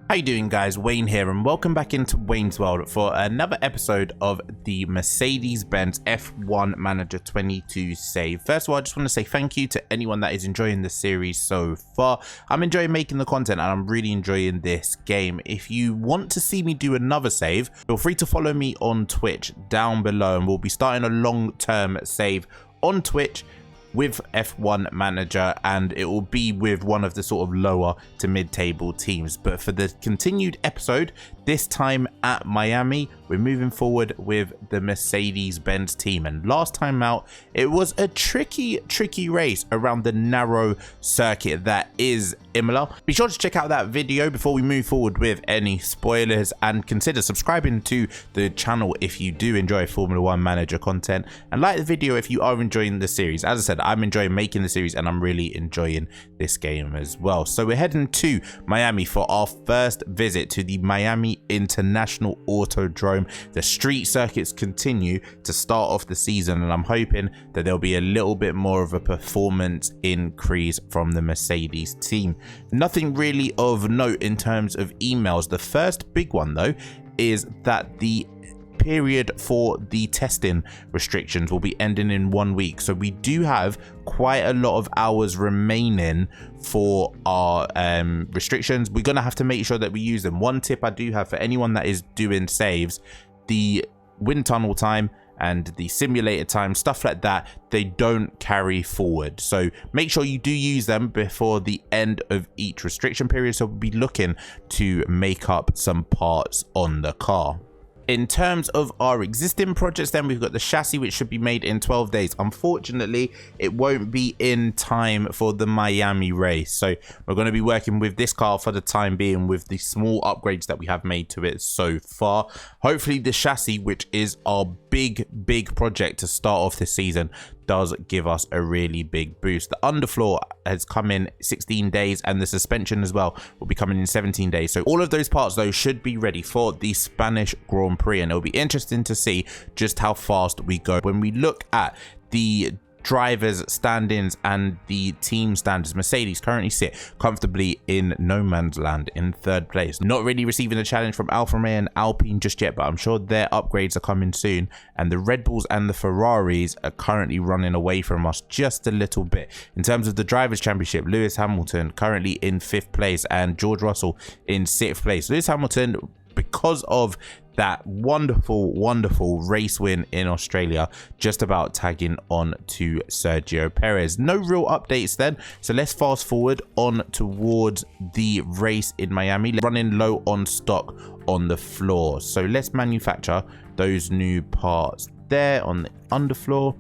How you doing, guys? Wayne here, and welcome back into Wayne's World for another episode of the Mercedes-Benz F1 Manager 22 save. First of all, I just want to say thank you to anyone that is enjoying the series so far. I'm enjoying making the content and I'm really enjoying this game. If you want to see me do another save, feel free to follow me on Twitch down below, and we'll be starting a long-term save on Twitch with F1 Manager, and it will be with one of the sort of lower to mid-table teams. But for the continued episode, this time at Miami, we're moving forward with the Mercedes-Benz team. And last time out, it was a tricky race around the narrow circuit that is Imola. Be sure to check out that video before we move forward with any spoilers, and consider subscribing to the channel if you do enjoy Formula 1 Manager content, and like the video if you are enjoying the series. As I said, I'm enjoying making the series and I'm really enjoying this game as well. So we're heading to Miami for our first visit to the Miami International Autodrome. The street circuits continue to start off the season, and I'm hoping that there'll be a little bit more of a performance increase from the Mercedes team. Nothing really of note in terms of emails. The first big one though is that the period for the testing restrictions will be ending in 1 week, so we do have quite a lot of hours remaining for our restrictions. We're gonna have to make sure that we use them. One tip I do have for anyone that is doing saves: the wind tunnel time and the simulator time, stuff like that, they don't carry forward, so make sure you do use them before the end of each restriction period. So we'll be looking to make up some parts on the car. In terms of our existing projects, then we've got the chassis, which should be made in 12 days. Unfortunately, it won't be in time for the Miami race, so we're going to be working with this car for the time being with the small upgrades that we have made to it so far. Hopefully the chassis, which is our big project to start off this season, does give us a really big boost. The underfloor has come in 16 days, and the suspension as well will be coming in 17 days. So all of those parts though should be ready for the Spanish Grand Prix, and it'll be interesting to see just how fast we go. When we look at the drivers standings and the team standards, Mercedes currently sit comfortably in no man's land in third place, not really receiving a challenge from Alfa Romeo and Alpine just yet, but I'm sure their upgrades are coming soon. And the Red Bulls and the Ferraris are currently running away from us just a little bit. In terms of the drivers championship, Lewis Hamilton currently in 5th place and George Russell in 6th place. Lewis Hamilton, because of that wonderful race win in Australia, just about tagging on to Sergio Perez. No real updates then, so let's fast forward on towards the race in Miami. Running low on stock on the floor, so let's manufacture those new parts there on the underfloor.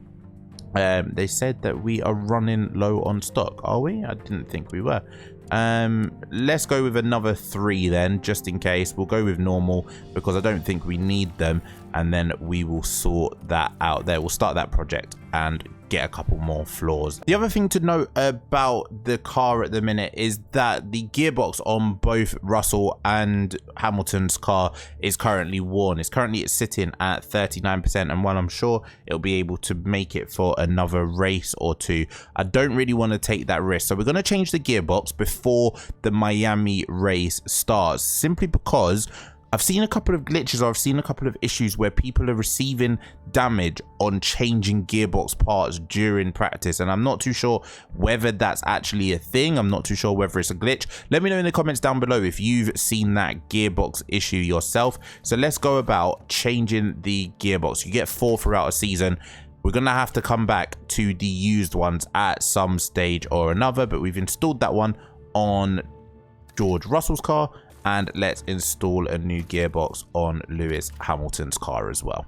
They said that we are running low on stock. Are we? I didn't think we were. Let's go with another 3 then, just in case. We'll go with normal because I don't think we need them, and then we will sort that out there. We'll start that project and get a couple more floors. The other thing to note about the car at the minute is that the gearbox on both Russell and Hamilton's car is currently worn. It's currently sitting at 39%, and while I'm sure it'll be able to make it for another race or two, I don't really want to take that risk. So we're going to change the gearbox before the Miami race starts, simply because I've seen a couple of glitches, or I've seen a couple of issues where people are receiving damage on changing gearbox parts during practice, and I'm not too sure whether that's actually a thing. I'm not too sure whether it's a glitch. Let me know in the comments down below if you've seen that gearbox issue yourself. So let's go about changing the gearbox. You get 4 throughout a season. We're gonna have to come back to the used ones at some stage or another, but we've installed that one on George Russell's car, and let's install a new gearbox on Lewis Hamilton's car as well.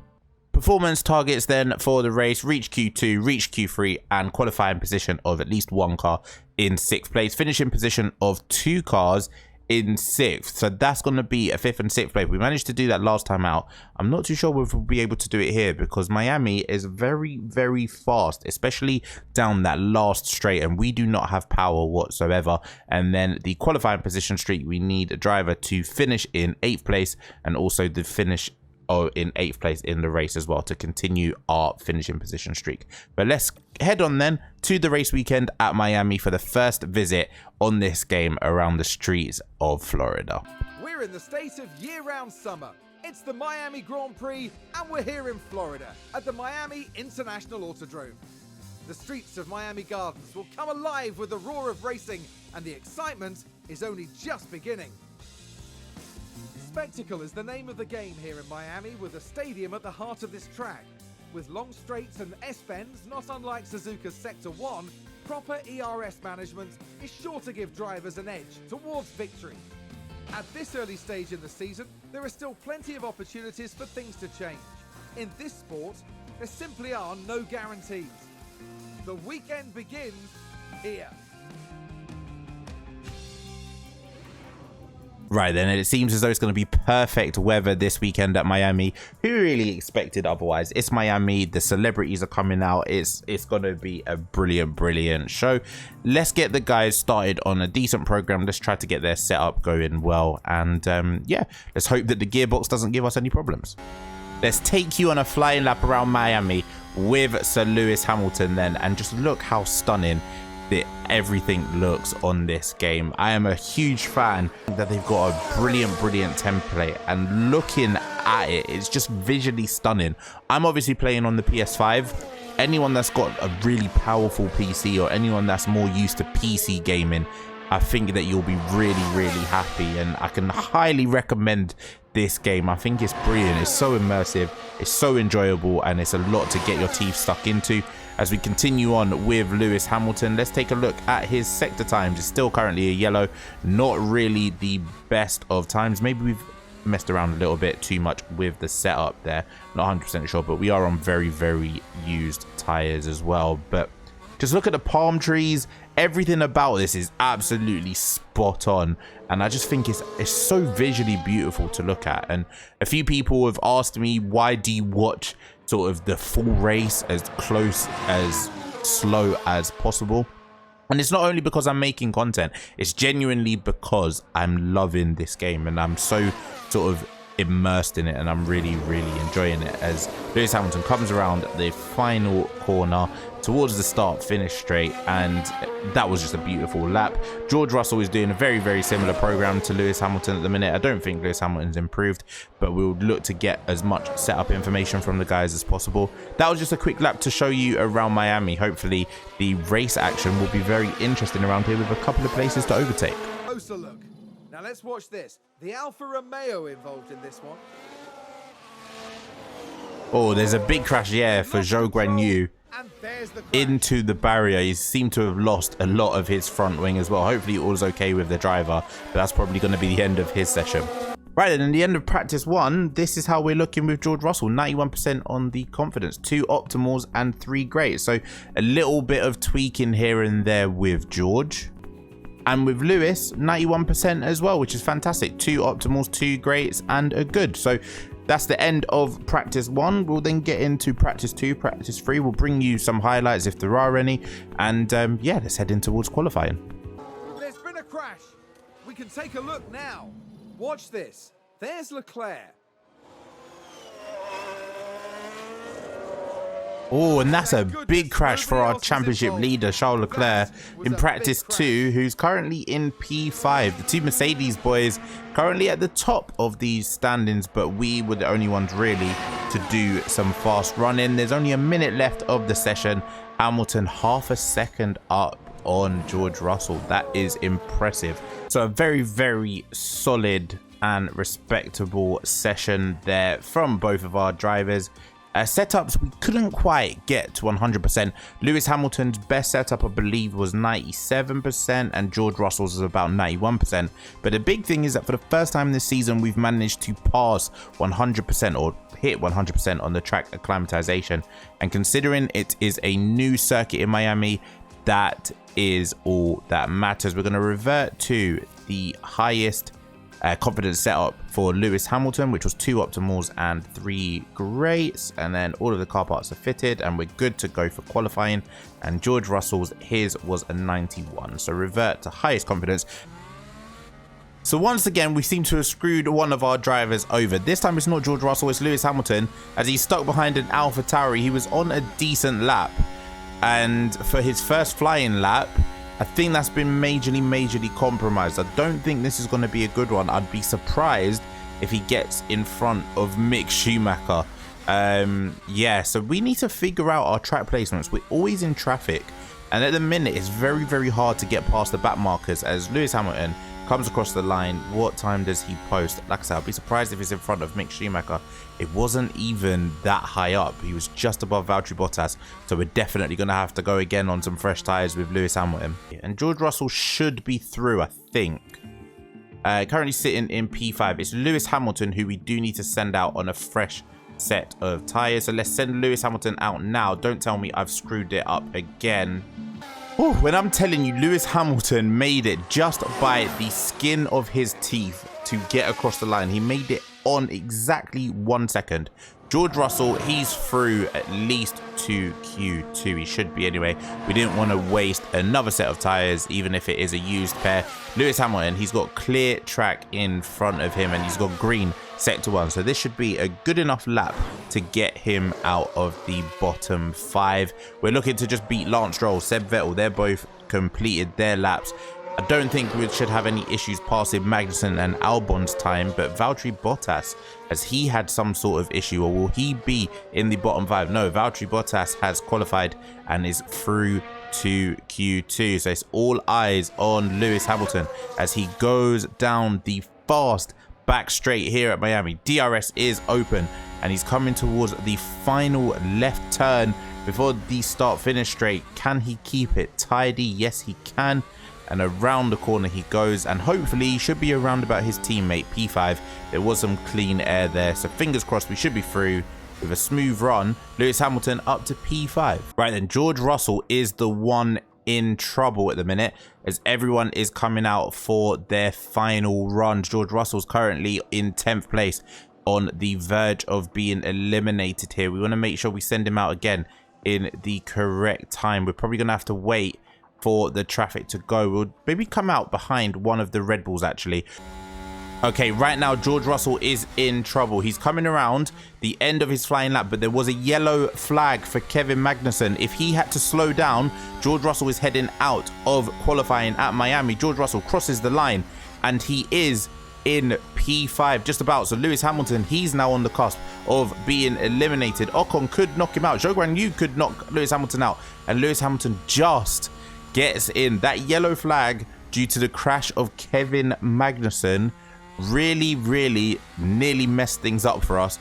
Performance targets then for the race: reach Q2, reach Q3, and qualifying position of at least 1 car in 6th place, finishing position of 2 cars in 6th. So that's going to be a 5th and 6th place. We managed to do that last time out. I'm not too sure if we'll be able to do it here because Miami is very fast, especially down that last straight, and we do not have power whatsoever. And then the qualifying position streak, we need a driver to finish in 8th place, and also the finish in 8th place in the race as well to continue our finishing position streak. But let's head on then to the race weekend at Miami for the first visit on this game around the streets of Florida. We're We're in the state of year-round summer. It's the Miami Grand Prix, and we're here in Florida at the Miami International Autodrome. The streets of Miami Gardens will come alive with the roar of racing, and the excitement is only just beginning. Spectacle is the name of the game here in Miami, with a stadium at the heart of this track. With long straights and S-bends, not unlike Suzuka's Sector 1, proper ERS management is sure to give drivers an edge towards victory. At this early stage in the season, there are still plenty of opportunities for things to change. In this sport, there simply are no guarantees. The weekend begins here. Right then, and it seems as though it's going to be perfect weather this weekend at Miami. Who really expected otherwise? It's Miami, the celebrities are coming out. It's going to be a brilliant show. Let's get the guys started on a decent program. Let's try to get their setup going well, and yeah, let's hope that the gearbox doesn't give us any problems. Let's take you on a flying lap around Miami with Sir Lewis Hamilton then, and just look how stunning everything looks on this game. I am a huge fan that they've got a brilliant template, and looking at it, it's just visually stunning. I'm obviously playing on the PS5. Anyone that's got a really powerful PC, or anyone that's more used to PC gaming, I think that you'll be really happy, and I can highly recommend this game. I think it's brilliant. It's so immersive, it's so enjoyable, and it's a lot to get your teeth stuck into. As we continue on with Lewis Hamilton, let's take a look at his sector times. It's still currently a yellow, not really the best of times. Maybe we've messed around a little bit too much with the setup there, not 100% sure, but we are on very used tires as well. But just look at the palm trees. Everything about this is absolutely spot on, and I just think it's so visually beautiful to look at. And a few people have asked me, why do you watch sort of the full race as close as slow as possible? And it's not only because I'm making content, it's genuinely because I'm loving this game, and I'm so sort of immersed in it, and I'm really enjoying it. As Lewis Hamilton comes around the final corner towards the start finish straight, and that was just a beautiful lap. George Russell is doing a very similar program to Lewis Hamilton at the minute. I don't think Lewis Hamilton's improved, but we'll look to get as much setup information from the guys as possible. That was just a quick lap to show you around Miami. Hopefully the race action will be very interesting around here, with a couple of places to overtake. Closer look. Now let's watch this. The Alfa Romeo involved in this one. Oh, there's a big crash, yeah, for Zhou Guanyu into the barrier. He seemed to have lost a lot of his front wing as well. Hopefully all's okay with the driver, but that's probably going to be the end of his session. Right then, in the end of practice 1, this is how we're looking with George Russell. 91% on the confidence, 2 optimals and 3 greats. So a little bit of tweaking here and there with George. And with Lewis, 91% as well, which is fantastic. 2 optimals, 2 greats, and a good. So that's the end of practice 1. We'll then get into practice 2, practice 3. We'll bring you some highlights if there are any. And yeah, let's head in towards qualifying. There's been a crash. We can take a look now. Watch this. There's Leclerc. Oh, and that's a big crash for our championship leader, Charles Leclerc, in practice 2, who's currently in P5. The 2 Mercedes boys currently at the top of these standings, but we were the only ones really to do some fast running. There's only a minute left of the session. Hamilton half a second up on George Russell. That is impressive. So a very solid and respectable session there from both of our drivers. Setups, we couldn't quite get to 100%. Lewis Hamilton's best setup, I believe, was 97%, and George Russell's was about 91%. But the big thing is that for the first time this season, we've managed to pass 100% or hit 100% on the track acclimatization. And considering it is a new circuit in Miami, that is all that matters. We're going to revert to the highest confidence setup for Lewis Hamilton, which was 2 optimals and 3 greats, and then all of the car parts are fitted and we're good to go for qualifying. And George Russell's, his was a 91, so revert to highest confidence. So once again, we seem to have screwed one of our drivers over. This time it's not George Russell, it's Lewis Hamilton, as he's stuck behind an AlphaTauri. He was on a decent lap, and for his first flying lap, I think that's been majorly compromised. I don't think this is going to be a good one. I'd be surprised if he gets in front of Mick Schumacher. Yeah, so we need to figure out our track placements. We're always in traffic, and at the minute it's very hard to get past the back markers as Lewis Hamilton comes across the line. What time does he post? Like I said, I'd be surprised if he's in front of Mick Schumacher. It wasn't even that high up. He was just above Valtteri Bottas, so we're definitely going to have to go again on some fresh tyres with Lewis Hamilton. And George Russell should be through, I think. Currently sitting in P5. It's Lewis Hamilton who we do need to send out on a fresh set of tyres. So let's send Lewis Hamilton out now. Don't tell me I've screwed it up again. Ooh, when I'm telling you, Lewis Hamilton made it just by the skin of his teeth to get across the line. He made it on exactly 1 second. George Russell, he's through at least to Q2. He should be anyway. We didn't want to waste another set of tyres, even if it is a used pair. Lewis Hamilton, he's got clear track in front of him, and he's got green sector 1. So this should be a good enough lap to get him out of the bottom 5. We're looking to just beat Lance Stroll, Seb Vettel. They're both completed their laps. I don't think we should have any issues passing Magnussen and Albon's time, but Valtteri Bottas, has he had some sort of issue, or will he be in the bottom 5? No, Valtteri Bottas has qualified and is through to Q2. So it's all eyes on Lewis Hamilton as he goes down the fast back straight here at Miami. DRS is open and he's coming towards the final left turn before the start finish straight. Can he keep it tidy? Yes, he can. And around the corner he goes, and hopefully he should be around about his teammate P5. There was some clean air there, so fingers crossed we should be through with a smooth run. Lewis Hamilton up to P5. Right then, George Russell is the one in trouble at the minute as everyone is coming out for their final run. George Russell's currently in 10th place, on the verge of being eliminated here. We want to make sure we send him out again in the correct time. We're probably going to have to wait for the traffic to go. We'll maybe come out behind one of the Red Bulls actually. Okay, right now George Russell is in trouble. He's coming around the end of his flying lap, but there was a yellow flag for Kevin Magnussen. If he had to slow down, George Russell is heading out of qualifying at Miami. George Russell crosses the line and he is in P5 just about. So Lewis Hamilton, he's now on the cusp of being eliminated. Ocon could knock him out. Zhou Guanyu could knock Lewis Hamilton out, and Lewis Hamilton just gets in. That yellow flag due to the crash of Kevin Magnussen really nearly messed things up for us.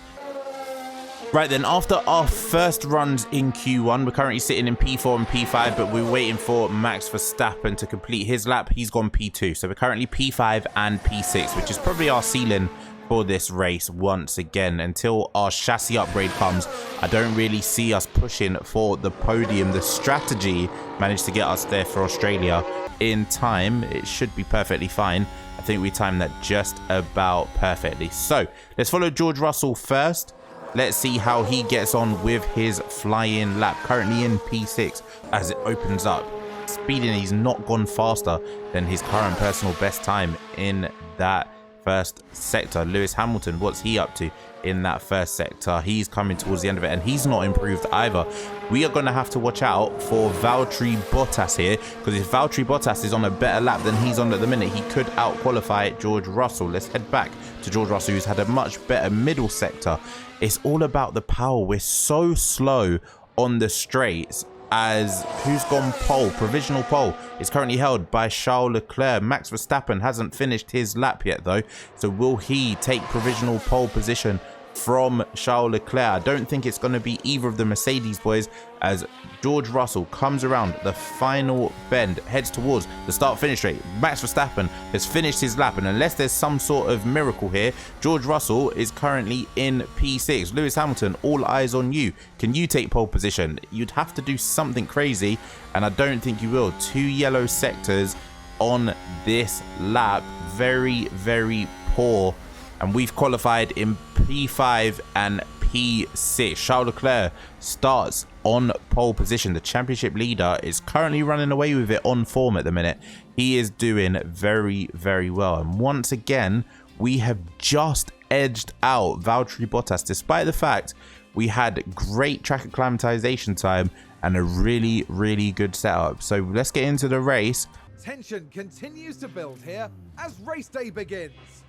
Right then, after our first runs in Q1, we're currently sitting in P4 and P5, but we're waiting for Max Verstappen to complete his lap. He's gone P2, so we're currently P5 and P6, which is probably our ceiling for this race once again. Until our chassis upgrade comes, I don't really see us pushing for the podium. The strategy managed to get us there for Australia in time. It should be perfectly fine. I think we timed that just about perfectly. So let's follow George Russell first. Let's see how he gets on with his flying lap. Currently in P6 as it opens up. Speeding, he's not gone faster than his current personal best time in that first sector. Lewis Hamilton, what's he up to in that first sector? He's coming towards the end of it and he's not improved either. We are going to have to watch out for Valtteri Bottas here, because if Valtteri Bottas is on a better lap than he's on at the minute, he could out-qualify George Russell. Let's head back to George Russell, who's had a much better middle sector. It's all about the power. We're so slow on the straights. As who's gone pole? Provisional pole is currently held by Charles Leclerc. Max Verstappen hasn't finished his lap yet though, so will he take provisional pole position from Charles Leclerc? I don't think it's going to be either of the Mercedes boys, as George Russell comes around the final bend, heads towards the start finish straight. Max Verstappen has finished his lap, and unless there's some sort of miracle here, George Russell is currently in P6. Lewis Hamilton, all eyes on you. Can you take pole position? You'd have to do something crazy, and I don't think you will. 2 yellow sectors on this lap. Very poor. And we've qualified in P5 and P6. Charles Leclerc starts on pole position. The championship leader is currently running away with it on form at the minute. He is doing very well. And once again, we have just edged out Valtteri Bottas, despite the fact we had great track acclimatization time and a really, really good setup. So let's get into the race. Tension continues to build here as race day begins.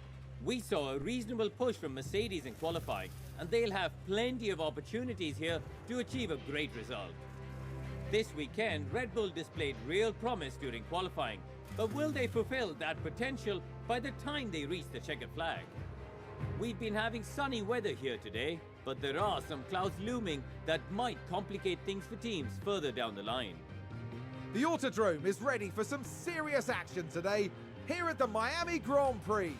We saw a reasonable push from Mercedes in qualifying, and they'll have plenty of opportunities here to achieve a great result. This weekend, Red Bull displayed real promise during qualifying, but will they fulfill that potential by the time they reach the checkered flag? We've been having sunny weather here today, but there are some clouds looming that might complicate things for teams further down the line. The Autodrome is ready for some serious action today here at the Miami Grand Prix.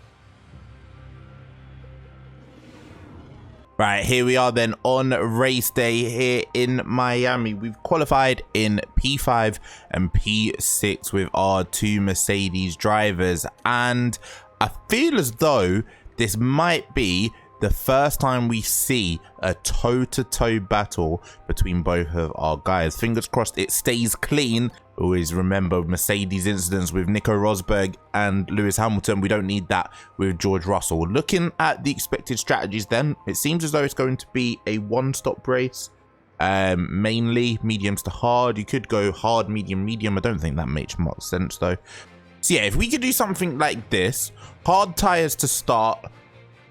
Right, here we are then on race day here in Miami. We've qualified in P5 and P6 with our two Mercedes drivers, and I feel as though this might be the first time we see a toe-to-toe battle between both of our guys. Fingers crossed it stays clean. Always remember Mercedes incidents with Nico Rosberg and Lewis Hamilton. We don't need that with George Russell. Looking at the expected strategies then, it seems as though it's going to be a one-stop race. Mainly mediums to hard. You could go hard, medium, medium. I don't think that makes much sense though. So yeah, if we could do something like this, hard tires to start,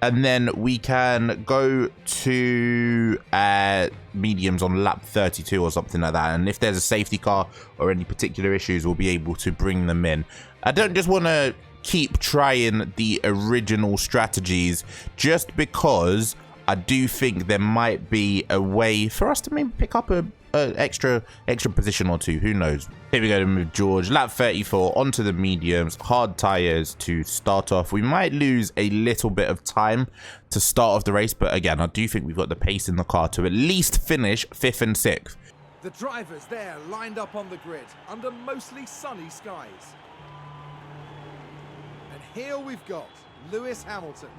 and then we can go to mediums on lap 32 or something like that. And if there's a safety car or any particular issues, we'll be able to bring them in. I don't just want to keep trying the original strategies just because I do think there might be a way for us to maybe pick up a extra position or two. Who knows? Here we go to move George. Lap 34 onto the mediums, hard tires to start off. We might lose a little bit of time to start off the race, but again, I do think we've got the pace in the car to at least finish 5th and 6th. The drivers there lined up on the grid under mostly sunny skies. And here we've got Lewis Hamilton.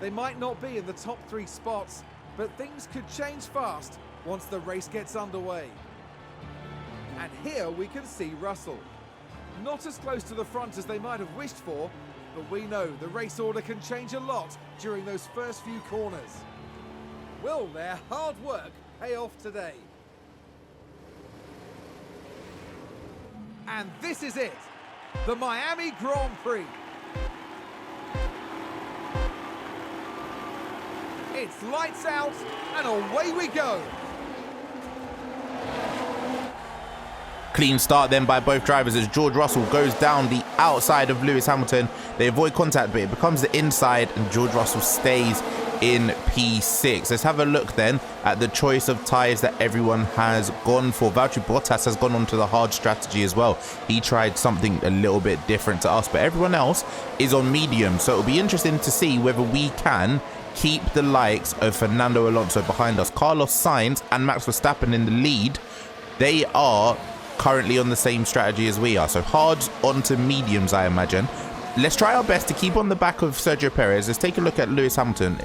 They might not be in the top 3 spots, but things could change fast once the race gets underway. And here we can see Russell. Not as close to the front as they might have wished for, but we know the race order can change a lot during those first few corners. Will their hard work pay off today? And this is it, the Miami Grand Prix. It's lights out and away we go. Clean start then by both drivers as George Russell goes down the outside of Lewis Hamilton. They avoid contact, but it becomes the inside and George Russell stays in P6. Let's have a look then at the choice of tyres that everyone has gone for. Valtteri Bottas has gone on to the hard strategy as well. He tried something a little bit different to us, but everyone else is on medium. So it'll be interesting to see whether we can keep the likes of Fernando Alonso behind us. Carlos Sainz and Max Verstappen in the lead. They are currently on the same strategy as we are. So hards onto mediums, I imagine. Let's try our best to keep on the back of Sergio Perez. Let's take a look at Lewis Hamilton.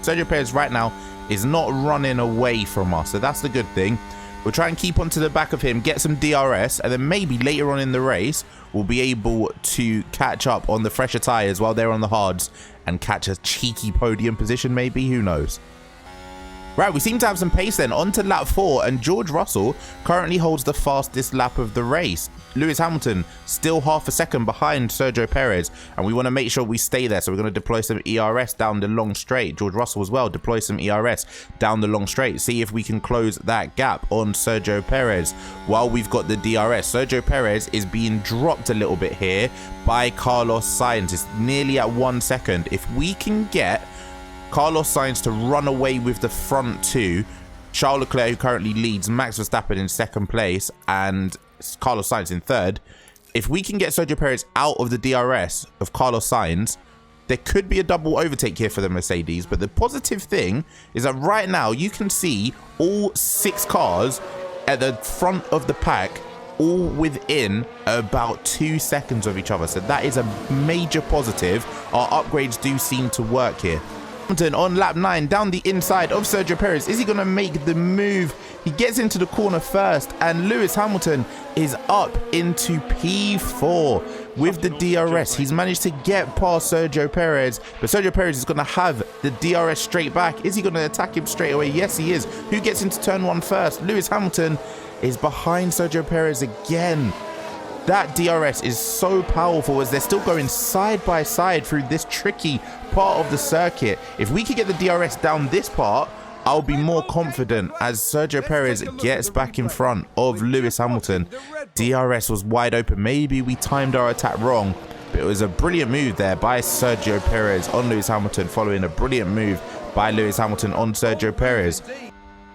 Sergio Perez right now is not running away from us, so that's the good thing. We'll try and keep onto the back of him, get some DRS, and then maybe later on in the race, we'll be able to catch up on the fresher tyres while they're on the hards and catch a cheeky podium position maybe, who knows. Right, we seem to have some pace then. On to lap 4, and George Russell currently holds the fastest lap of the race. Lewis Hamilton still half a second behind Sergio Perez, and we want to make sure we stay there. So we're going to deploy some ERS down the long straight. George Russell as well, deploy some ERS down the long straight. See if we can close that gap on Sergio Perez while we've got the DRS. Sergio Perez is being dropped a little bit here by Carlos Sainz. It's nearly at 1 second. If we can get Carlos Sainz to run away with the front two, Charles Leclerc, who currently leads, Max Verstappen in 2nd place, and Carlos Sainz in 3rd. If we can get Sergio Perez out of the DRS of Carlos Sainz, there could be a double overtake here for the Mercedes. But the positive thing is that right now you can see all 6 cars at the front of the pack, all within about 2 seconds of each other. So that is a major positive. Our upgrades do seem to work here. Hamilton on lap 9 down the inside of Sergio Perez. Is he going to make the move? He gets into the corner first, and Lewis Hamilton is up into P4 with the DRS. He's managed to get past Sergio Perez, but Sergio Perez is going to have the DRS straight back. Is he going to attack him straight away? Yes, he is. Who gets into turn 1 first? Lewis Hamilton is behind Sergio Perez again. That DRS is so powerful as they're still going side by side through this tricky part of the circuit. If we could get the DRS down this part, I'll be more confident as Sergio Perez gets back in front of Lewis Hamilton. DRS was wide open. Maybe we timed our attack wrong, but it was a brilliant move there by Sergio Perez on Lewis Hamilton, following a brilliant move by Lewis Hamilton on Sergio Perez.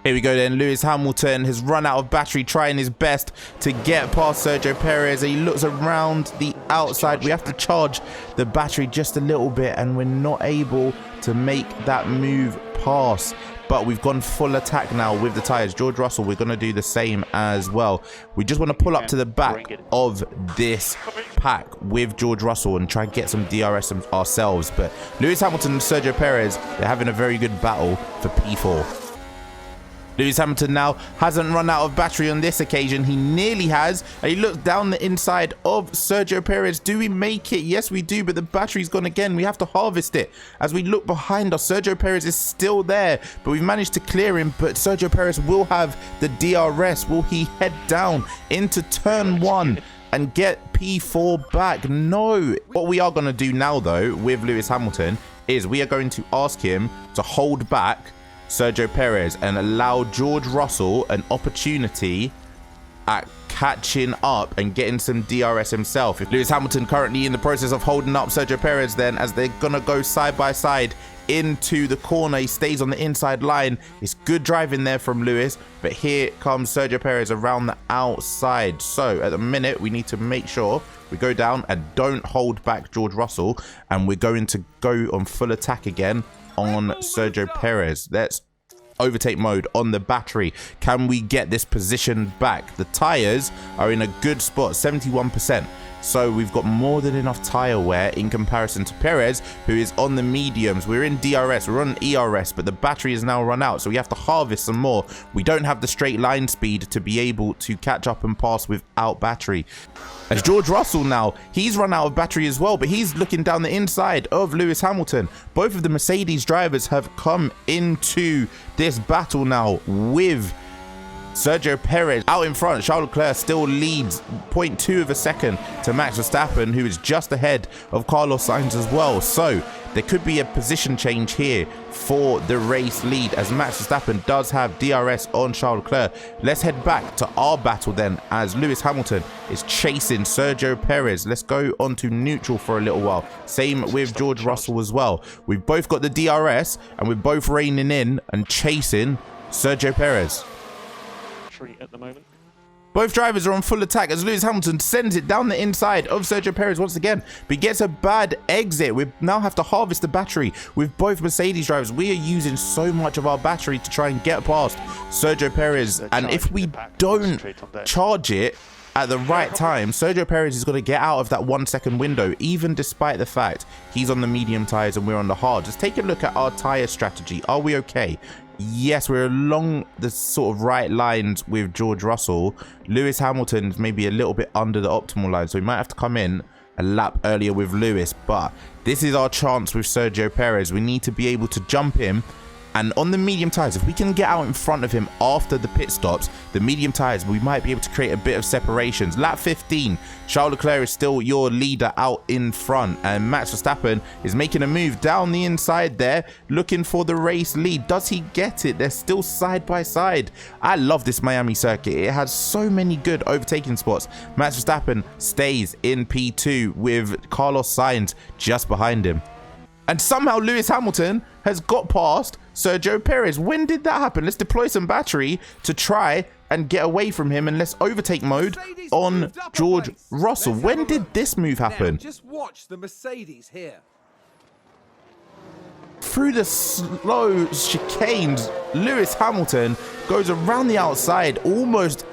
Here we go then. Lewis Hamilton has run out of battery, trying his best to get past Sergio Perez. He looks around the outside. We have to charge the battery just a little bit, and we're not able to make that move pass. But we've gone full attack now with the tyres. George Russell, we're going to do the same as well. We just want to pull up to the back of this pack with George Russell and try and get some DRS ourselves. But Lewis Hamilton and Sergio Perez, they're having a very good battle for P4. Lewis Hamilton now hasn't run out of battery on this occasion. He nearly has. And he looks down the inside of Sergio Perez. Do we make it? Yes, we do. But the battery's gone again. We have to harvest it. As we look behind us, Sergio Perez is still there. But we've managed to clear him. But Sergio Perez will have the DRS. Will he head down into turn 1 and get P4 back? No. What we are going to do now, though, with Lewis Hamilton is we are going to ask him to hold back Sergio Perez and allow George Russell an opportunity at catching up and getting some DRS himself. If Lewis Hamilton currently in the process of holding up Sergio Perez, then as they're gonna go side by side into the corner, he stays on the inside line. It's good driving there from Lewis, but here comes Sergio Perez around the outside. So at the minute we need to make sure we go down and don't hold back George Russell, and we're going to go on full attack again on Sergio Perez. Let's overtake mode on the battery. Can we get this position back? The tires are in a good spot, 71%. So we've got more than enough tire wear in comparison to Perez, who is on the mediums. We're in DRS, we're on ERS, but the battery is now run out, so we have to harvest some more. We don't have the straight line speed to be able to catch up and pass without battery. As George Russell now, he's run out of battery as well, but he's looking down the inside of Lewis Hamilton. Both of the Mercedes drivers have come into this battle now with Sergio Perez out in front. Charles Leclerc still leads 0.2 of a second to Max Verstappen, who is just ahead of Carlos Sainz as well. So there could be a position change here for the race lead, as Max Verstappen does have DRS on Charles Leclerc. Let's head back to our battle then, as Lewis Hamilton is chasing Sergio Perez. Let's go on to neutral for a little while. Same with George Russell as well. We've both got the DRS and we're both reining in and chasing Sergio Perez. At the moment. Both drivers are on full attack as Lewis Hamilton sends it down the inside of Sergio Perez once again, but he gets a bad exit. We now have to harvest the battery with both Mercedes drivers. We are using so much of our battery to try and get past Sergio Perez, and if we don't charge it at the right time, Sergio Perez is going to get out of that 1 second window, even despite the fact he's on the medium tires and we're on the hard. Just take a look at our tire strategy. Are we okay? Yes, we're along the sort of right lines with George Russell. Lewis Hamilton's maybe a little bit under the optimal line, so we might have to come in a lap earlier with Lewis. But this is our chance with Sergio Perez. We need to be able to jump him. And on the medium tires, if we can get out in front of him after the pit stops, the medium tires, we might be able to create a bit of separations. Lap 15, Charles Leclerc is still your leader out in front, and Max Verstappen is making a move down the inside there, looking for the race lead. Does he get it? They're still side by side. I love this Miami circuit. It has so many good overtaking spots. Max Verstappen stays in P2 with Carlos Sainz just behind him. And somehow Lewis Hamilton has got past Sergio Perez. When did that happen? Let's deploy some battery to try and get away from him, and let's overtake mode on George Russell. When did this move happen? Now, just watch the Mercedes here. Through the slow chicanes, Lewis Hamilton goes around the outside, almost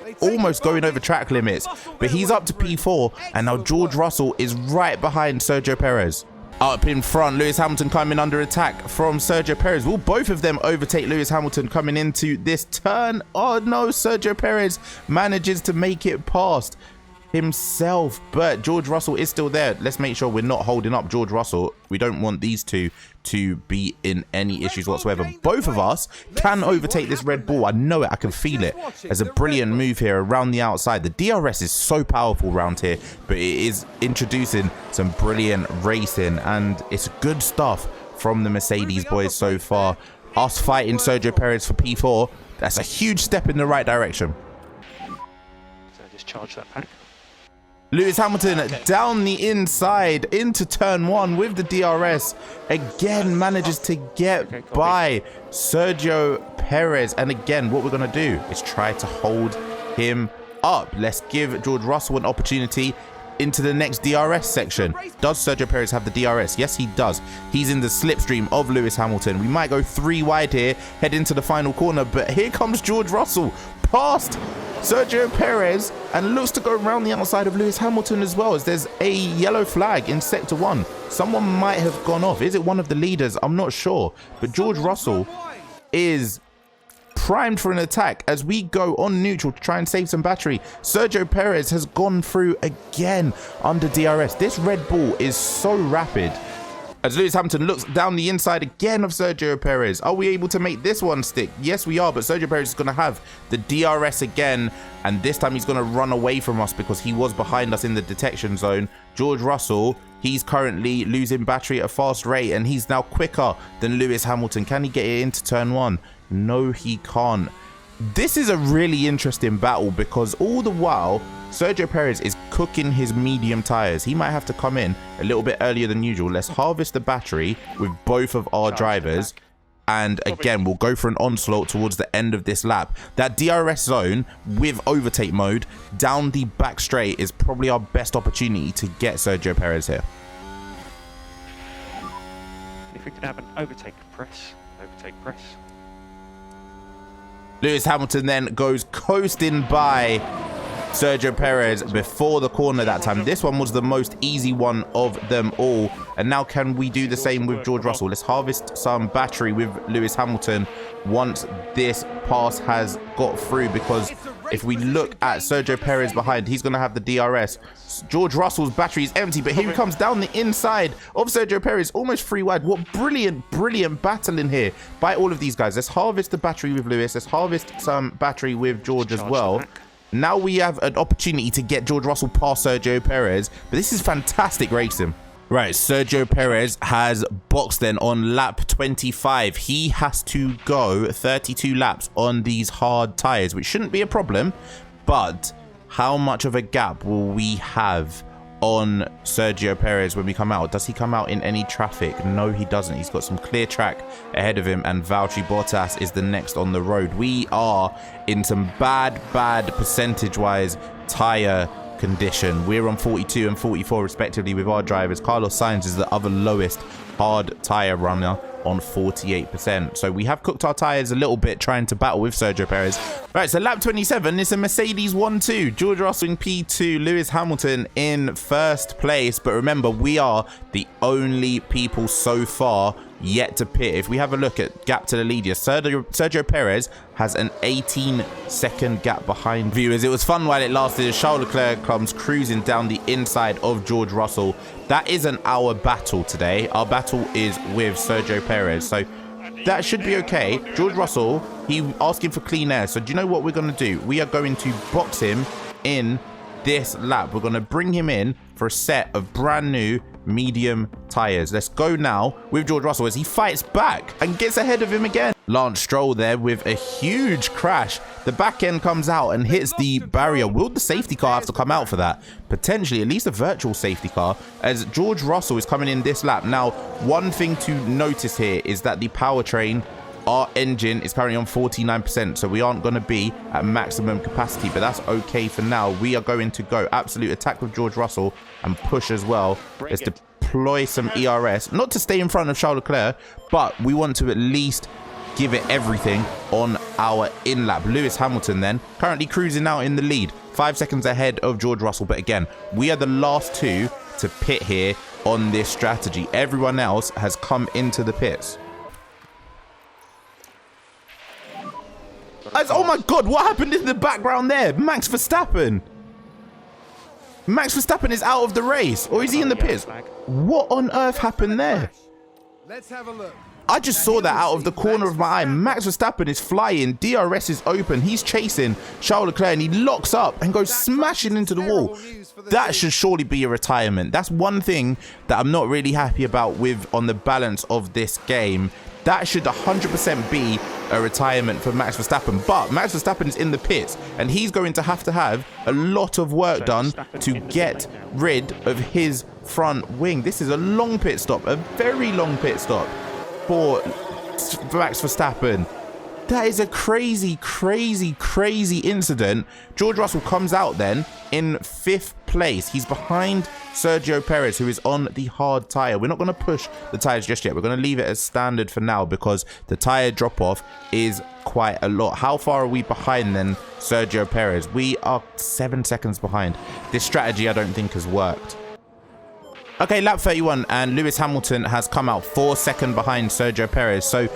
going over track limits, but he's up to P4, and now George Russell is right behind Sergio Perez. Up in front, Lewis Hamilton coming under attack from Sergio Perez. Will both of them overtake Lewis Hamilton coming into this turn? Oh no, Sergio Perez manages to make it past himself, but George Russell is still there. Let's make sure we're not holding up George Russell. We don't want these two to be in any issues whatsoever. Both of us can overtake this Red Bull. I know it. I can feel it. There's a brilliant move here around the outside. The DRS is so powerful around here, but it is introducing some brilliant racing, and it's good stuff from the Mercedes boys so far. Us fighting Sergio Perez for P4, that's a huge step in the right direction. So just charge that pack. Lewis Hamilton down the inside into turn 1 with the DRS. Again, manages to get by Sergio Perez. And again, what we're going to do is try to hold him up. Let's give George Russell an opportunity into the next DRS section. Does Sergio Perez have the DRS? Yes, he does. He's in the slipstream of Lewis Hamilton. We might go 3 wide here, head into the final corner, but here comes George Russell past Sergio Perez and looks to go around the outside of Lewis Hamilton as well, as there's a yellow flag in sector 1. Someone might have gone off. Is it one of the leaders? I'm not sure, but George Russell is primed for an attack as we go on neutral to try and save some battery. Sergio Perez has gone through again under DRS. This Red Bull is so rapid. As Lewis Hamilton looks down the inside again of Sergio Perez. Are we able to make this one stick? Yes, we are, but Sergio Perez is going to have the DRS again, and this time he's going to run away from us because he was behind us in the detection zone. George Russell, he's currently losing battery at a fast rate, and he's now quicker than Lewis Hamilton. Can he get it into turn 1? No, he can't. This is a really interesting battle because all the while Sergio Perez is cooking his medium tires. He might have to come in a little bit earlier than usual. Let's harvest the battery with both of our drivers, and again we'll go for an onslaught towards the end of this lap. That DRS zone with overtake mode down the back straight is probably our best opportunity to get Sergio Perez here. If we can have an overtake press. Lewis Hamilton then goes coasting by Sergio Perez before the corner that time. This one was the most easy one of them all. And now can we do the same with George Russell? Let's harvest some battery with Lewis Hamilton once this pass has got through, because if we look at Sergio Perez behind, he's going to have the DRS. George Russell's battery is empty, but here he comes down the inside of Sergio Perez, almost 3 wide. What brilliant battle in here by all of these guys. Let's harvest the battery with Lewis. Let's harvest some battery with George as well. Now we have an opportunity to get George Russell past Sergio Perez, but this is fantastic racing. Right, Sergio Perez has boxed then on lap 25. He has to go 32 laps on these hard tires, which shouldn't be a problem, but how much of a gap will we have on Sergio Perez when we come out? Does he come out in any traffic? No, he doesn't. He's got some clear track ahead of him, and Valtteri Bottas is the next on the road. We are in some bad percentage-wise tire condition. We're on 42 and 44 respectively with our drivers. Carlos Sainz is the other lowest hard tire runner on 48%. So we have cooked our tires a little bit trying to battle with Sergio Perez. Right, so lap 27 is a Mercedes 1-2. George Russell in P2, Lewis Hamilton in first place. But remember, we are the only people so far yet to pit. If we have a look at gap to the lead here, Sergio Perez has an 18-second gap behind viewers. It was fun while it lasted as Charles Leclerc comes cruising down the inside of George Russell. That isn't our battle today. Our battle is with Sergio Perez, so that should be okay. George Russell, he asking for clean air, so do you know what we're going to do? We are going to box him in this lap. We're going to bring him in for a set of brand new medium tires. Let's go now with George Russell as he fights back and gets ahead of him again. Lance Stroll there with a huge crash. The back end comes out and hits the barrier. Will the safety car have to come out for that? Potentially, at least a virtual safety car, as George Russell is coming in this lap. Now, one thing to notice here is that the powertrain, our engine, is currently on 49%, so we aren't going to be at maximum capacity, but that's okay for now. We are going to go absolute attack with George Russell and push as well. Let's deploy some ERS, not to stay in front of Charles Leclerc, but we want to at least give it everything on our in-lap. Lewis Hamilton then currently cruising out in the lead, 5 seconds ahead of George Russell, but again, we are the last two to pit here on this strategy. Everyone else has come into the pits. Oh my God, what happened in the background there? Max Verstappen. Max Verstappen is out of the race, or is he in the pits? What on earth happened there? Let's have a look. I just saw that out of the corner of my eye. Max Verstappen is flying. DRS is open. He's chasing Charles Leclerc and he locks up and goes smashing into the wall. That should surely be a retirement. That's one thing that I'm not really happy about with on the balance of this game. That should 100% be a retirement for Max Verstappen. But Max Verstappen is in the pits and he's going to have a lot of work done to get rid of his front wing. This is a long pit stop, a very long pit stop for Max Verstappen. That is a crazy incident. George Russell comes out then in 5th place. He's behind Sergio Perez, who is on the hard tyre. We're not going to push the tyres just yet. We're going to leave it as standard for now because the tyre drop-off is quite a lot. How far are we behind then Sergio Perez? We are 7 seconds behind. This strategy I don't think has worked. Okay, lap 31 and Lewis Hamilton has come out 4 seconds behind Sergio Perez. So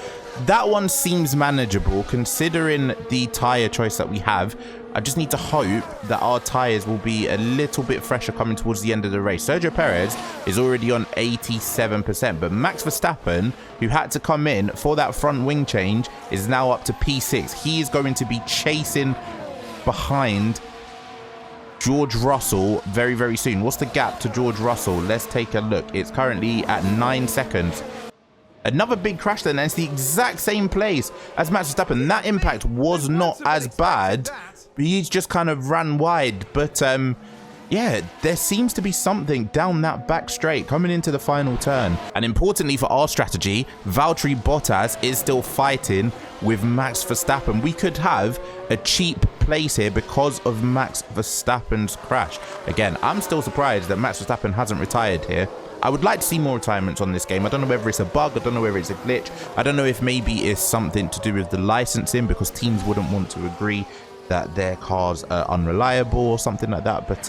that one seems manageable considering the tyre choice that we have. I just need to hope that our tyres will be a little bit fresher coming towards the end of the race. Sergio Perez is already on 87%, but Max Verstappen, who had to come in for that front wing change, is now up to P6. He is going to be chasing behind George Russell very soon. What's the gap to George Russell? Let's take a look. It's currently at 9 seconds. Another big crash then, and it's the exact same place as Max Verstappen. That impact was not as bad. He's just kind of ran wide. But yeah, there seems to be something down that back straight coming into the final turn. And importantly for our strategy, Valtteri Bottas is still fighting with Max Verstappen. We could have a cheap place here because of Max Verstappen's crash. Again, I'm still surprised that Max Verstappen hasn't retired here. I would like to see more retirements on this game. I don't know whether it's a bug. I don't know whether it's a glitch. I don't know if maybe it's something to do with the licensing because teams wouldn't want to agree that their cars are unreliable or something like that. But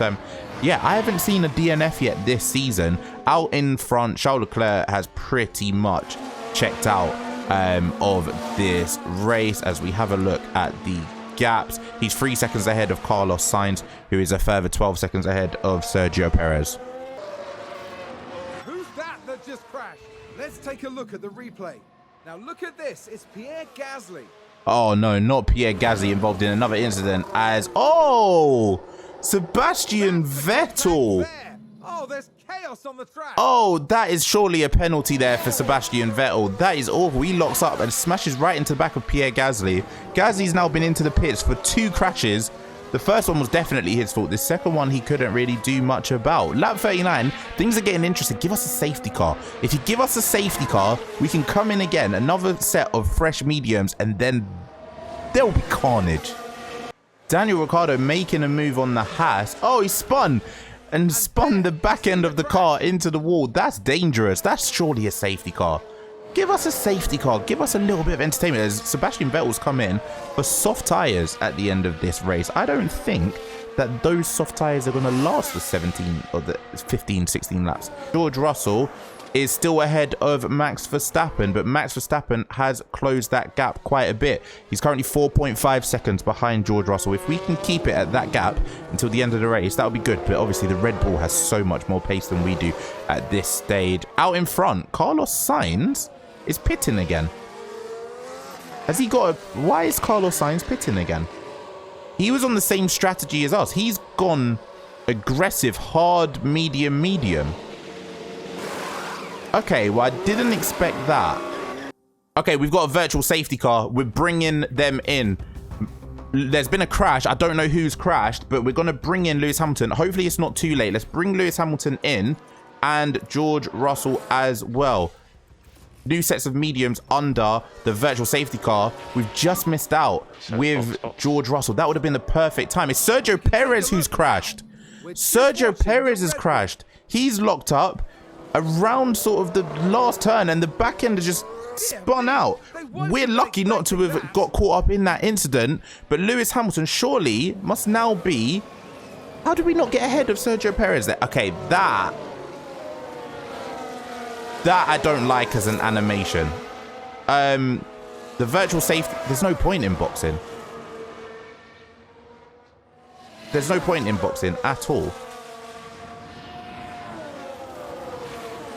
yeah, I haven't seen a DNF yet this season. Out in front, Charles Leclerc has pretty much checked out of this race. As we have a look at the gaps, he's 3 seconds ahead of Carlos Sainz, who is a further 12 seconds ahead of Sergio Perez. Who's that just crashed? Let's take a look at the replay. Now look at this, it's Pierre Gasly. Oh no, not Pierre Gasly, involved in another incident as Sebastian Vettel. Oh, there's chaos on the track. Oh, that is surely a penalty there for Sebastian Vettel. That is awful. He locks up and smashes right into the back of Pierre Gasly. Gasly's now been into the pits for 2 crashes. The first one was definitely his fault. The second one he couldn't really do much about. Lap 39, things are getting interesting. Give us a safety car. If you give us a safety car, we can come in again. Another set of fresh mediums, and then there will be carnage. Daniel Ricciardo making a move on the Haas. Oh, he spun the back end of the car into the wall. That's dangerous. That's surely a safety car. Give us a safety car. Give us a little bit of entertainment as Sebastian Vettel's come in for soft tyres at the end of this race. I don't think that those soft tyres are going to last the 17 or the 15, 16 laps. George Russell is still ahead of Max Verstappen, but Max Verstappen has closed that gap quite a bit. He's currently 4.5 seconds behind George Russell. If we can keep it at that gap until the end of the race, that would be good. But obviously the Red Bull has so much more pace than we do at this stage. Out in front, Carlos Sainz is pitting again. Has he got a... Why is Carlos Sainz pitting again? He was on the same strategy as us. He's gone aggressive, hard, medium, medium. Okay, well, I didn't expect that. Okay, we've got a virtual safety car. We're bringing them in. There's been a crash. I don't know who's crashed, but we're going to bring in Lewis Hamilton. Hopefully it's not too late. Let's bring Lewis Hamilton in and George Russell as well. New sets of mediums under the virtual safety car. We've just missed out with George Russell. That would have been the perfect time. It's Sergio Perez who's crashed. Sergio Perez has crashed. He's locked up around sort of the last turn and the back end has just spun out. We're lucky not to have got caught up in that incident, but Lewis Hamilton surely must now be... How did we not get ahead of Sergio Perez there? Okay, that That I don't like as an animation. The virtual safety, there's no point in boxing. There's no point in boxing at all.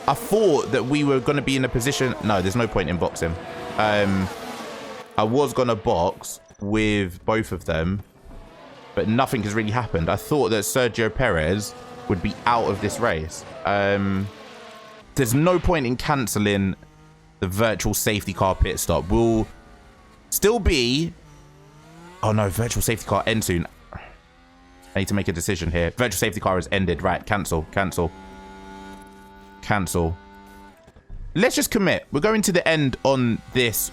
I thought that we were going to be in a position... No, there's no point in boxing. I was going to box with both of them, but nothing has really happened. I thought that Sergio Perez would be out of this race. There's no point in cancelling the virtual safety car pit stop. We'll still be... Oh no, virtual safety car ends soon. I need to make a decision here. Virtual safety car has ended. Right, cancel. Let's just commit. We're going to the end on this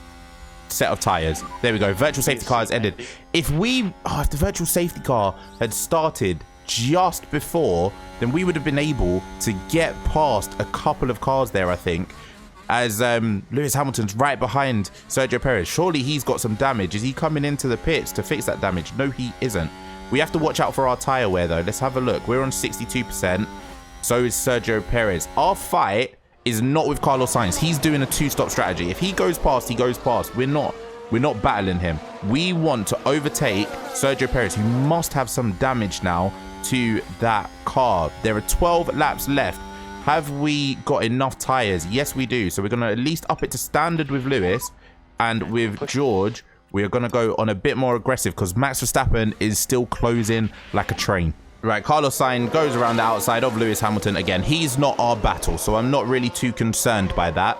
set of tires. There we go. Virtual safety car has ended. If the virtual safety car had started just before, then we would have been able to get past a couple of cars there, I think, as Lewis Hamilton's right behind Sergio Perez. Surely he's got some damage. Is he coming into the pits to fix that damage? No, he isn't. We have to watch out for our tyre wear, though. Let's have a look. We're on 62%. So is Sergio Perez. Our fight is not with Carlos Sainz. He's doing a two-stop strategy. If he goes past, he goes past. We're not battling him. We want to overtake Sergio Perez, who must have some damage now to that car. There are 12 laps left. Have we got enough tyres? Yes, we do. So we're going to at least up it to standard with Lewis, and with George, we are going to go on a bit more aggressive because Max Verstappen is still closing like a train. Right, Carlos Sainz goes around the outside of Lewis Hamilton again. He's not our battle, so I'm not really too concerned by that.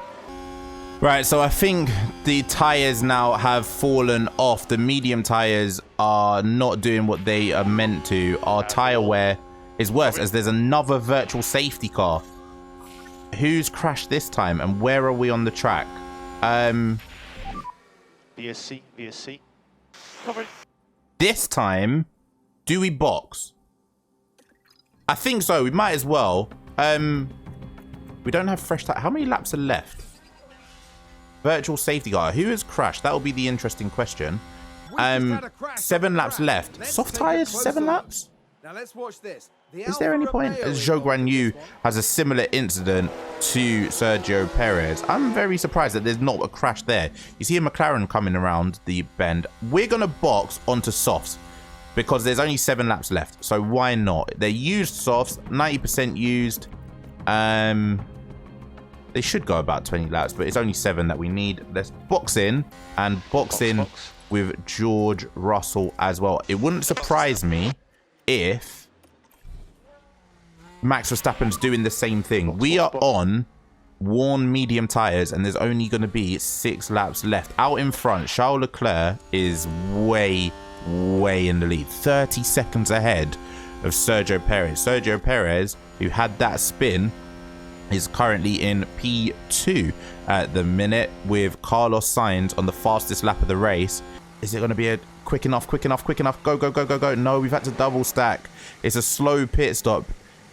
Right, so I think the tyres now have fallen off. The medium tyres are not doing what they are meant to. Our tyre wear is worse as there's another virtual safety car. Who's crashed this time and where are we on the track? VSC. Cover. This time, do we box? I think so. We might as well. We don't have fresh tires. How many laps are left? Virtual safety car. Who has crashed? That will be the interesting question. 7 laps left. Soft tires? 7 laps? Now let's watch this. Is there any point? As Zhou Guan Yu has a similar incident to Sergio Perez. I'm very surprised that there's not a crash there. You see a McLaren coming around the bend. We're going to box onto softs because there's only 7 laps left. So why not? They're used softs, 90% used. They should go about 20 laps, but it's only 7 that we need. Let's box in and box in with George Russell as well. It wouldn't surprise me if Max Verstappen's doing the same thing. We are on worn medium tyres and there's only going to be 6 laps left. Out in front, Charles Leclerc is way in the lead. 30 seconds ahead of Sergio Perez. Sergio Perez, who had that spin, is currently in P2 at the minute with Carlos Sainz on the fastest lap of the race. Is it going to be a quick enough? Go. No, we've had to double stack. It's a slow pit stop.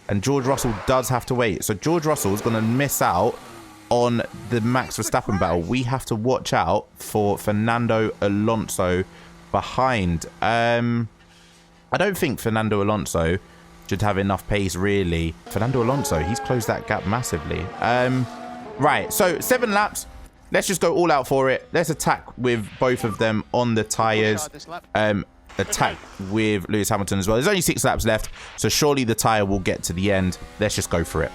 And George Russell does have to wait. So George Russell is going to miss out on the Max Verstappen battle. We have to watch out for Fernando Alonso behind. I don't think Fernando Alonso should have enough pace, really. Fernando Alonso, he's closed that gap massively. Right, so 7 laps. Let's just go all out for it. Let's attack with both of them on the tyres. Attack with Lewis Hamilton as well. There's only 6 laps left, so surely the tyre will get to the end. Let's just go for it.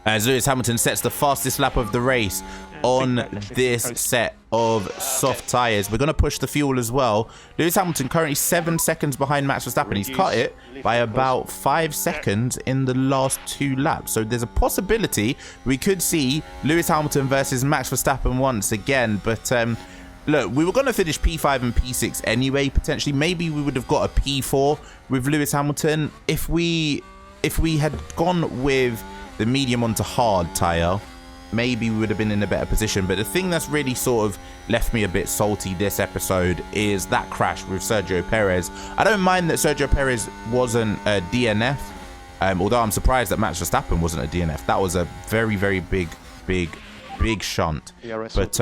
As Lewis Hamilton sets the fastest lap of the race on this set of soft tyres. We're going to push the fuel as well. Lewis Hamilton currently 7 seconds behind Max Verstappen. He's cut it by about 5 seconds in the last 2 laps. So there's a possibility we could see Lewis Hamilton versus Max Verstappen once again. But look, we were going to finish P5 and P6 anyway, potentially. Maybe we would have got a P4 with Lewis Hamilton. If we had gone with the medium onto hard tyre, maybe we would have been in a better position. But the thing that's really sort of left me a bit salty this episode is that crash with Sergio Perez. I don't mind that Sergio Perez wasn't a DNF, although I'm surprised that Max Verstappen wasn't a DNF. That was a very big shunt. But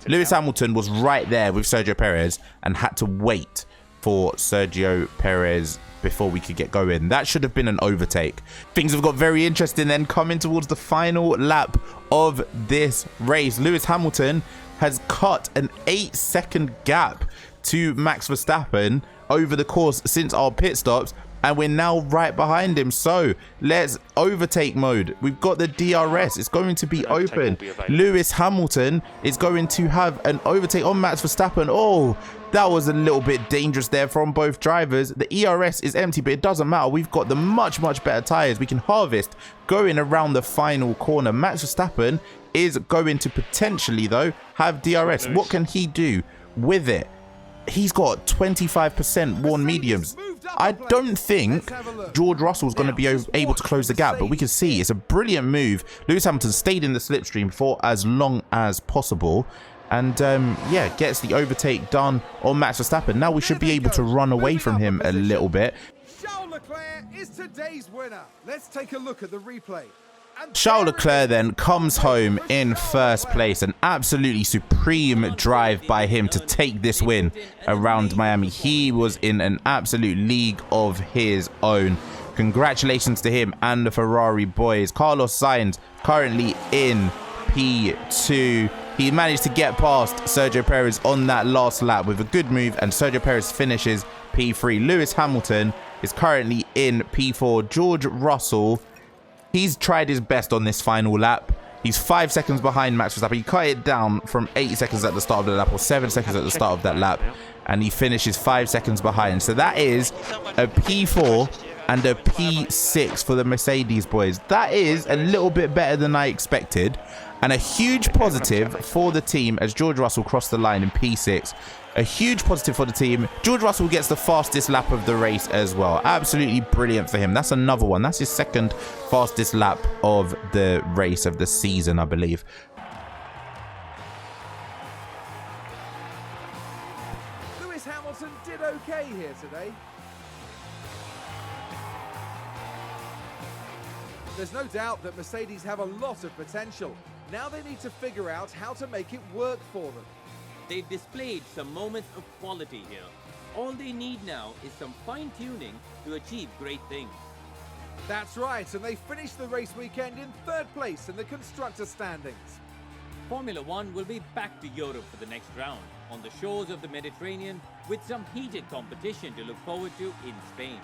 Lewis Hamilton was right there with Sergio Perez and had to wait for Sergio Perez before we could get going. That should have been an overtake. Things have got very interesting then coming towards the final lap of this race. Lewis Hamilton has cut an 8-second gap to Max Verstappen over the course since our pit stops, and we're now right behind him. So let's overtake mode. We've got the DRS. It's going to be open. Lewis Hamilton is going to have an overtake on Max Verstappen. Oh, that was a little bit dangerous there from both drivers. The ERS is empty, but it doesn't matter. We've got the much better tires. We can harvest going around the final corner. Max Verstappen is going to potentially, though, have DRS. What can he do with it? He's got 25% worn mediums. I don't think George Russell's going to be able to close the gap, but we can see it's a brilliant move. Lewis Hamilton stayed in the slipstream for as long as possible, and yeah, gets the overtake done on Max Verstappen. Now we should be able to run away from him a little bit. Charles Leclerc is today's winner. Let's take a look at the replay. Charles Leclerc then comes home in first place. An absolutely supreme drive by him to take this win around Miami. He was in an absolute league of his own. Congratulations to him and the Ferrari boys. Carlos Sainz currently in P2. He managed to get past Sergio Perez on that last lap with a good move, and Sergio Perez finishes P3. Lewis Hamilton is currently in P4. George Russell, he's tried his best on this final lap. He's 5 seconds behind Max Verstappen. He cut it down from 8 seconds at the start of the lap, or 7 seconds at the start of that lap, and he finishes 5 seconds behind. So that is a P4 and a P6 for the Mercedes boys. That is a little bit better than I expected, and a huge positive for the team as George Russell crossed the line in P6. A huge positive for the team. George Russell gets the fastest lap of the race as well. Absolutely brilliant for him. That's another one. That's his second fastest lap of the race of the season, I believe. Lewis Hamilton did okay here today. There's no doubt that Mercedes have a lot of potential. Now they need to figure out how to make it work for them. They've displayed some moments of quality here. All they need now is some fine-tuning to achieve great things. That's right, and they finished the race weekend in third place in the constructor standings. Formula One will be back to Europe for the next round, on the shores of the Mediterranean, with some heated competition to look forward to in Spain.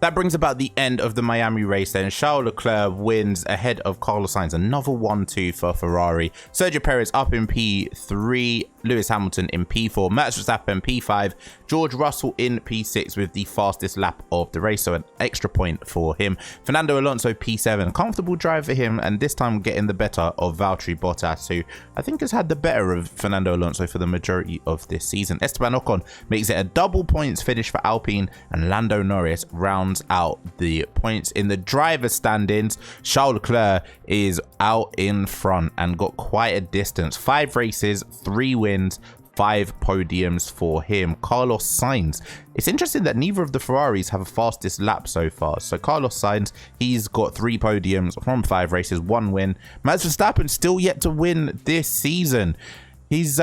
That brings about the end of the Miami race then. Charles Leclerc wins ahead of Carlos Sainz. Another 1-2 for Ferrari. Sergio Perez up in P3. Lewis Hamilton in P4. Max Verstappen P5. George Russell in P6 with the fastest lap of the race. So an extra point for him. Fernando Alonso P7. Comfortable drive for him. And this time getting the better of Valtteri Bottas, who I think has had the better of Fernando Alonso for the majority of this season. Esteban Ocon makes it a double points finish for Alpine. And Lando Norris rounds out the points in the driver standings. Charles Leclerc is out in front and got quite a distance. 5 races, 3 wins, 5 podiums for him. Carlos Sainz, it's interesting that neither of the Ferraris have a fastest lap so far. So Carlos Sainz, he's got 3 podiums from 5 races, 1 win. Max Verstappen still yet to win this season. He's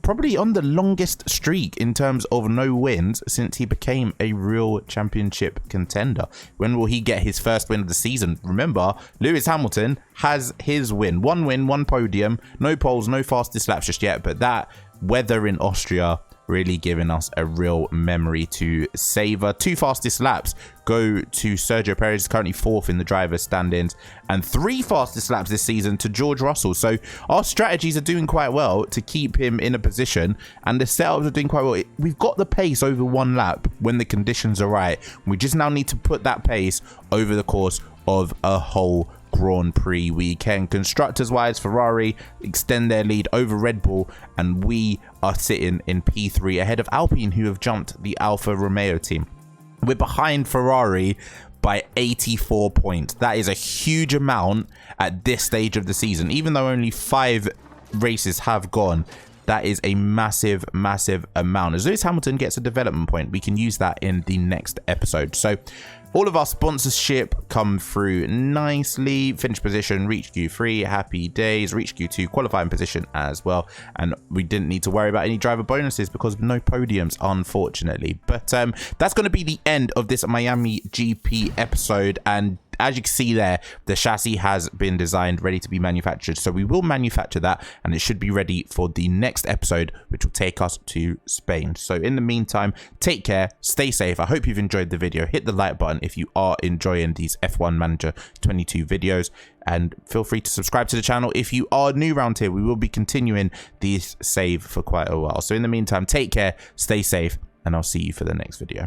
probably on the longest streak in terms of no wins since he became a real championship contender. When will he get his first win of the season? Remember, Lewis Hamilton has his win. 1 win, 1 podium, no poles, no fastest laps just yet, but that weather in Austria really giving us a real memory to savor. 2 fastest laps go to Sergio Perez, currently 4th in the driver's standings, and 3 fastest laps this season to George Russell. So our strategies are doing quite well to keep him in a position, and the setups are doing quite well. We've got the pace over 1 lap when the conditions are right. We just now need to put that pace over the course of a whole Grand Prix weekend. Constructors wise, Ferrari extend their lead over Red Bull, and we are sitting in P3 ahead of Alpine, who have jumped the Alfa Romeo team. We're behind Ferrari by 84 points. That is a huge amount at this stage of the season. Even though only 5 races have gone, That is a massive, massive amount. As Lewis Hamilton gets a development point, we can use that in the next episode. So all of our sponsorship come through nicely. Finish position, reach Q3, happy days, reach Q2, qualifying position as well. And we didn't need to worry about any driver bonuses because of no podiums, unfortunately. But that's going to be the end of this Miami GP episode. And as you can see there, the chassis has been designed, ready to be manufactured. So we will manufacture that and it should be ready for the next episode, which will take us to Spain. So in the meantime, take care, stay safe. I hope you've enjoyed the video. Hit the like button if you are enjoying these F1 Manager 22 videos. And feel free to subscribe to the channel if you are new around here. We will be continuing these save for quite a while. So in the meantime, take care, stay safe, and I'll see you for the next video.